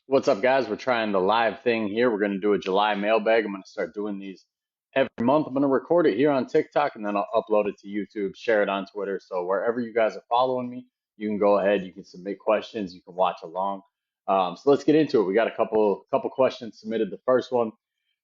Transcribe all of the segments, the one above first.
What's up, guys? We're trying the live thing here. We're going to do a July mailbag. I'm going to start doing these every month. I'm going to record it here on TikTok and then I'll upload it to YouTube, share it on Twitter. So wherever you guys are following me, you can go ahead. You can submit questions. You can watch along. So let's get into it. We got a couple questions submitted. The first one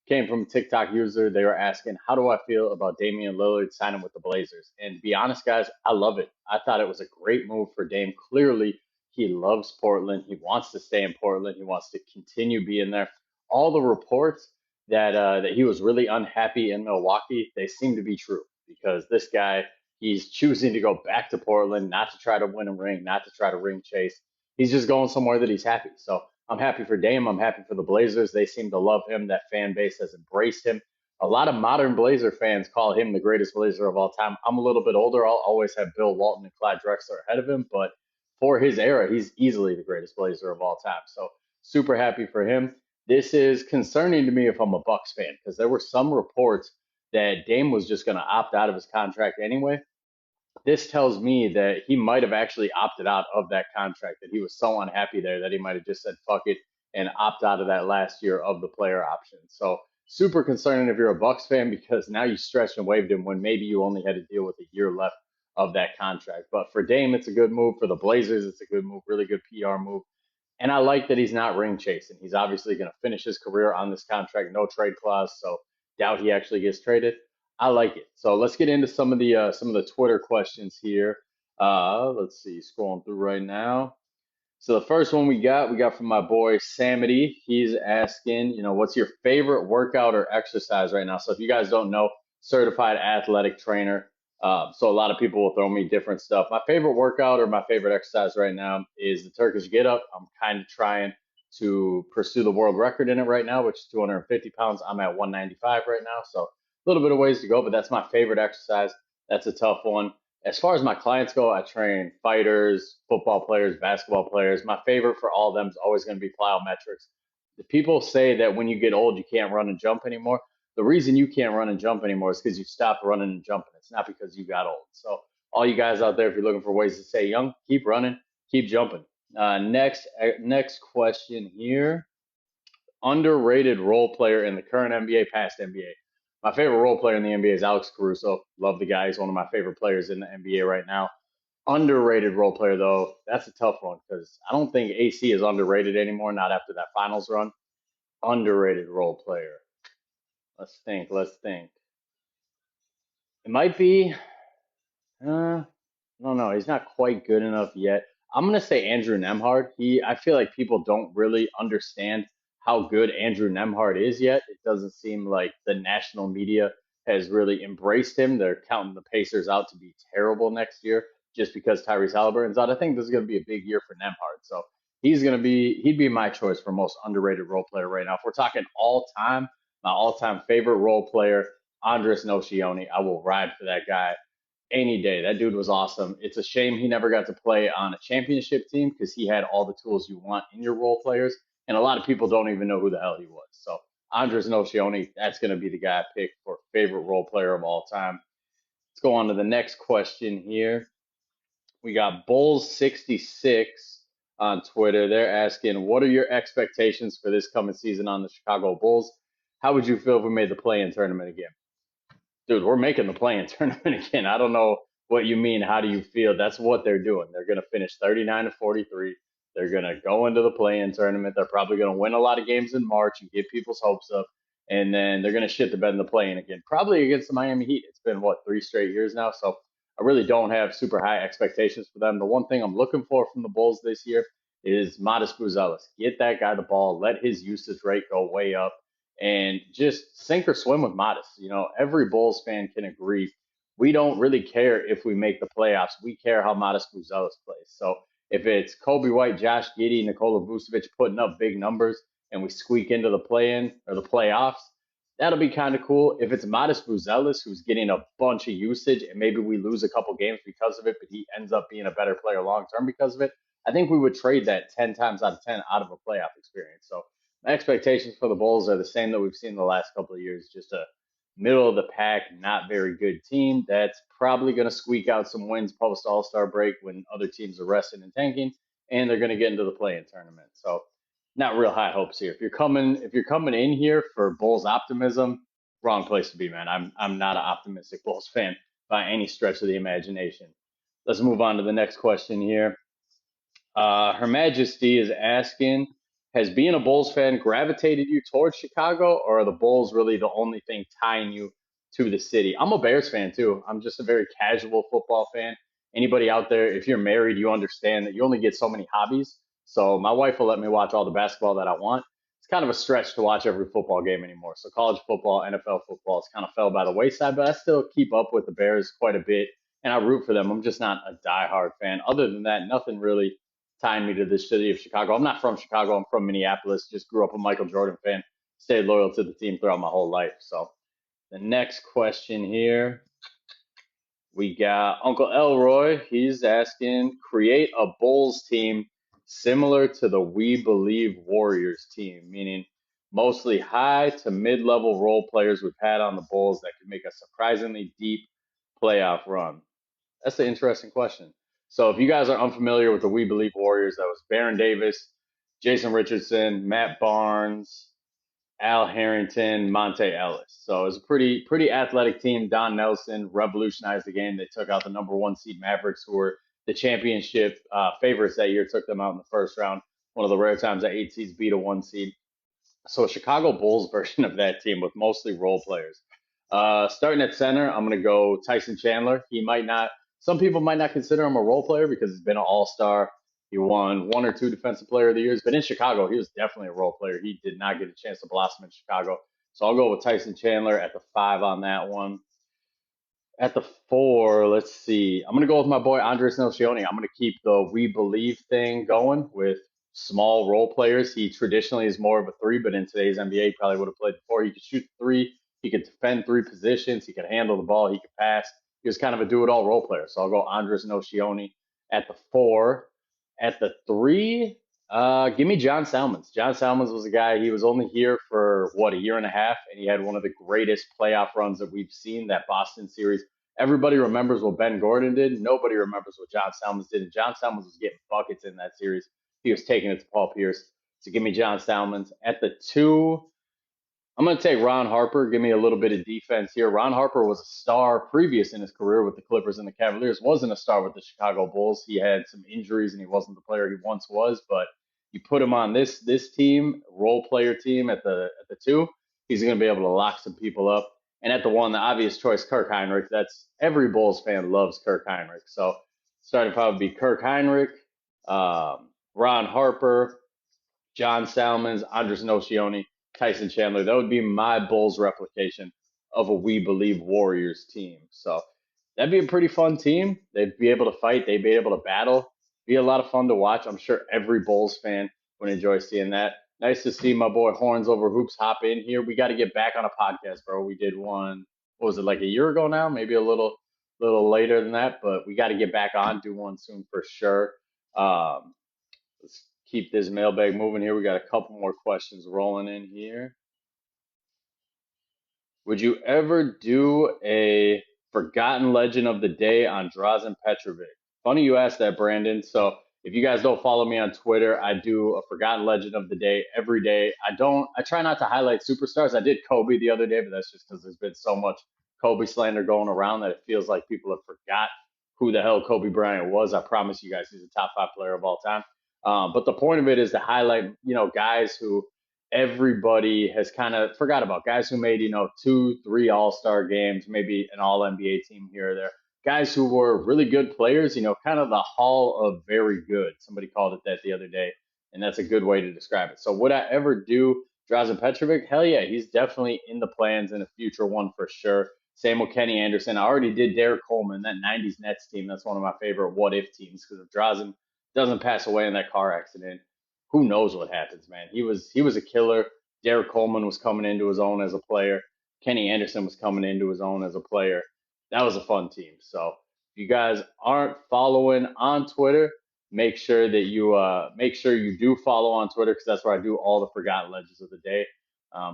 came from a TikTok user. They were asking, how do I feel about Damian Lillard signing with the Blazers? And to be honest, guys, I love it. I thought it was a great move for Dame. Clearly, he loves Portland. He wants to stay in Portland. He wants to continue being there. All the reports that he was really unhappy in Milwaukee, they seem to be true because this guy, he's choosing to go back to Portland, not to try to win a ring, not to try to ring chase. He's just going somewhere that he's happy. So I'm happy for Dame. I'm happy for the Blazers. They seem to love him. That fan base has embraced him. A lot of modern Blazer fans call him the greatest Blazer of all time. I'm a little bit older. I'll always have Bill Walton and Clyde Drexler ahead of him, but for his era, he's easily the greatest Blazer of all time. So super happy for him. This is concerning to me if I'm a Bucks fan because there were some reports that Dame was just going to opt out of his contract anyway. This tells me that he might have actually opted out of that contract, that he was so unhappy there that he might have just said fuck it and opt out of that last year of the player option. So super concerning if you're a Bucks fan because now you stretched and waived him when maybe you only had to deal with a year left of that contract. But for Dame, it's a good move. For the Blazers, it's a good move, really good PR move. And I like that he's not ring chasing. He's obviously going to finish his career on this contract, no trade clause. So doubt he actually gets traded. I like it. So let's get into some of the Twitter questions here. Let's see, scrolling through right now. So the first one we got from my boy Samity. He's asking, what's your favorite workout or exercise right now? So if you guys don't know, certified athletic trainer. So a lot of people will throw me different stuff. My favorite workout or my favorite exercise right now is the Turkish get up. I'm kind of trying to pursue the world record in it right now, which is 250 pounds. I'm at 195 right now, so a little bit of ways to go, but that's my favorite exercise. That's a tough one. As far as my clients go, I train fighters, football players, basketball players. My favorite for all of them is always going to be plyometrics. The people say that when you get old, you can't run and jump anymore. The reason you can't run and jump anymore is because you stopped running and jumping. It's not because you got old. So all you guys out there, if you're looking for ways to stay young, keep running, keep jumping. Next question here. Underrated role player in the current NBA, past NBA. My favorite role player in the NBA is Alex Caruso. Love the guy. He's one of my favorite players in the NBA right now. Underrated role player, though, that's a tough one because I don't think AC is underrated anymore, not after that finals run. Underrated role player. Let's think. Let's think. It might be, I don't know. He's not quite good enough yet. I'm gonna say Andrew Nemhard. I feel like people don't really understand how good Andrew Nemhard is yet. It doesn't seem like the national media has really embraced him. They're counting the Pacers out to be terrible next year just because Tyrese Halliburton's out. I think this is gonna be a big year for Nemhard. So he'd be my choice for most underrated role player right now. If we're talking all time, my all time favorite role player, Andres Nocioni. I will ride for that guy any day. That dude was awesome. It's a shame he never got to play on a championship team because he had all the tools you want in your role players. And a lot of people don't even know who the hell he was. So Andres Nocioni, that's going to be the guy I pick for favorite role player of all time. Let's go on to the next question here. We got Bulls66 on Twitter. They're asking, what are your expectations for this coming season on the Chicago Bulls? How would you feel if we made the play-in tournament again? Dude, we're making the play-in tournament again. I don't know what you mean. How do you feel? That's what they're doing. They're going to finish 39 to 43. They're going to go into the play-in tournament. They're probably going to win a lot of games in March and get people's hopes up. And then they're going to shit the bed in the play-in again, probably against the Miami Heat. It's been, what, 3 straight years now? So I really don't have super high expectations for them. The one thing I'm looking for from the Bulls this year is Modest Buzelis. Get that guy the ball. Let his usage rate go way up and just sink or swim with Modest. Every Bulls fan can agree. We don't really care if we make the playoffs. We care how Modest Buzelis plays. So if it's Kobe White, Josh Giddey, Nikola Vucevic putting up big numbers and we squeak into the play-in or the playoffs, that'll be kind of cool. If it's Modest Buzelis who's getting a bunch of usage and maybe we lose a couple games because of it, but he ends up being a better player long term because of it, I think we would trade that 10 times out of 10 out of a playoff experience. So my expectations for the Bulls are the same that we've seen the last couple of years, just a middle of the pack, not very good team that's probably going to squeak out some wins post All Star break when other teams are resting and tanking, and they're going to get into the play in tournament. So not real high hopes here. If you're coming in here for Bulls optimism, wrong place to be, man. I'm not an optimistic Bulls fan by any stretch of the imagination. Let's move on to the next question here. Her Majesty is asking, has being a Bulls fan gravitated you towards Chicago, or are the Bulls really the only thing tying you to the city? I'm a Bears fan too. I'm just a very casual football fan. Anybody out there, if you're married, you understand that you only get so many hobbies. So my wife will let me watch all the basketball that I want. It's kind of a stretch to watch every football game anymore. So college football, NFL football, it's kind of fell by the wayside, but I still keep up with the Bears quite a bit and I root for them. I'm just not a diehard fan. Other than that, nothing really tying me to the city of Chicago. I'm not from Chicago. I'm from Minneapolis. Just grew up a Michael Jordan fan. Stayed loyal to the team throughout my whole life. So the next question here, we got Uncle Elroy. He's asking, create a Bulls team similar to the We Believe Warriors team, meaning mostly high to mid-level role players we've had on the Bulls that could make a surprisingly deep playoff run. That's an interesting question. So if you guys are unfamiliar with the We Believe Warriors, that was Baron Davis, Jason Richardson, Matt Barnes, Al Harrington, Monte Ellis. So it was a pretty athletic team. Don Nelson revolutionized the game. They took out the number one seed Mavericks, who were the championship favorites that year. Took them out in the first round. One of the rare times that eight seeds beat a one seed. So a Chicago Bulls version of that team with mostly role players. Starting at center, I'm gonna go Tyson Chandler. He might not. Some people might not consider him a role player because he's been an All Star. He won one or two Defensive Player of the Years, but in Chicago, he was definitely a role player. He did not get a chance to blossom in Chicago. So I'll go with Tyson Chandler at the five on that one. At the four, let's see. I'm gonna go with my boy Andres Nocioni. I'm gonna keep the we believe thing going with small role players. He traditionally is more of a three, but in today's NBA, he probably would have played the four. He could shoot three, he could defend three positions, he could handle the ball, he could pass. He was kind of a do-it-all role player. So I'll go Andres Nocioni at the four. At the three, give me John Salmons. John Salmons was a guy, he was only here for what, a year and a half, and he had one of the greatest playoff runs that we've seen, that Boston series. Everybody remembers what Ben Gordon did. Nobody remembers what John Salmons did. And John Salmons was getting buckets in that series. He was taking it to Paul Pierce. So give me John Salmons. At the two, I'm going to take Ron Harper. Give me a little bit of defense here. Ron Harper was a star previous in his career with the Clippers and the Cavaliers. Wasn't a star with the Chicago Bulls. He had some injuries and he wasn't the player he once was. But you put him on this team, role player team at the two, he's going to be able to lock some people up. And at the one, the obvious choice, Kirk Heinrich. That's every Bulls fan loves Kirk Heinrich. So starting five would be Kirk Heinrich, Ron Harper, John Salmons, Andres Nocioni, Tyson Chandler. That would be my Bulls replication of a We Believe Warriors team. So that'd be a pretty fun team. They'd be able to fight. They'd be able to battle. Be a lot of fun to watch. I'm sure every Bulls fan would enjoy seeing that. Nice to see my boy Horns Over Hoops hop in here. We got to get back on a podcast, bro. We did one. What was it, like a year ago now? Maybe a little later than that, but we got to get back on. Do one soon for sure. Um, Let's keep this mailbag moving here. We got a couple more questions rolling in here. Would you ever do a forgotten legend of the day on Drazen Petrovic? Funny you asked that, Brandon. So if you guys don't follow me on Twitter, I do a forgotten legend of the day every day. I try not to highlight superstars. I did Kobe the other day, but that's just because there's been so much Kobe slander going around that it feels like people have forgot who the hell Kobe Bryant was. I promise you guys, he's a top five player of all time. But the point of it is to highlight, guys who everybody has kind of forgot about, guys who made, two, three all-star games, maybe an all NBA team here or there, guys who were really good players, kind of the hall of very good. Somebody called it that the other day, and that's a good way to describe it. So would I ever do Drazen Petrovic? Hell yeah, he's definitely in the plans and a future one for sure. Same with Kenny Anderson. I already did Derek Coleman, that 90s Nets team. That's one of my favorite what if teams because if Drazen doesn't pass away in that car accident, who knows what happens, man. He was a killer. Derek Coleman was coming into his own as a player. Kenny Anderson was coming into his own as a player. That was a fun team. So if you guys aren't following on Twitter, make sure you do follow on Twitter because that's where I do all the forgotten legends of the day.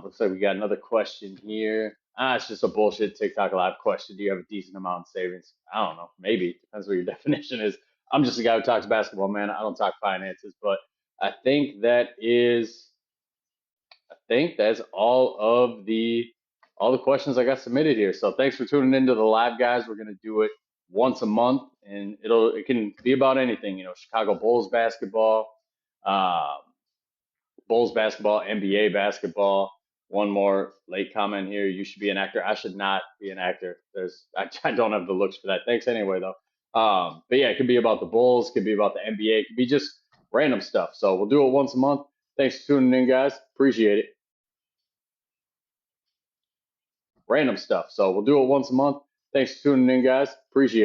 Looks like we got another question here. It's just a bullshit TikTok live question. Do you have a decent amount of savings? I don't know. Maybe. Depends what your definition is. I'm just a guy who talks basketball, man. I don't talk finances, but I think that is, I think that's all the questions I got submitted here. So thanks for tuning into the live, guys. We're gonna do it once a month, and it can be about anything. Chicago um, Bulls basketball, NBA basketball. One more late comment here. You should be an actor. I should not be an actor. I don't have the looks for that. Thanks anyway, though. But yeah, it could be about the Bulls, could be about the NBA, it could be just random stuff. So we'll do it once a month. Thanks for tuning in, guys. Appreciate it. Random stuff. So we'll do it once a month. Thanks for tuning in, guys. Appreciate it.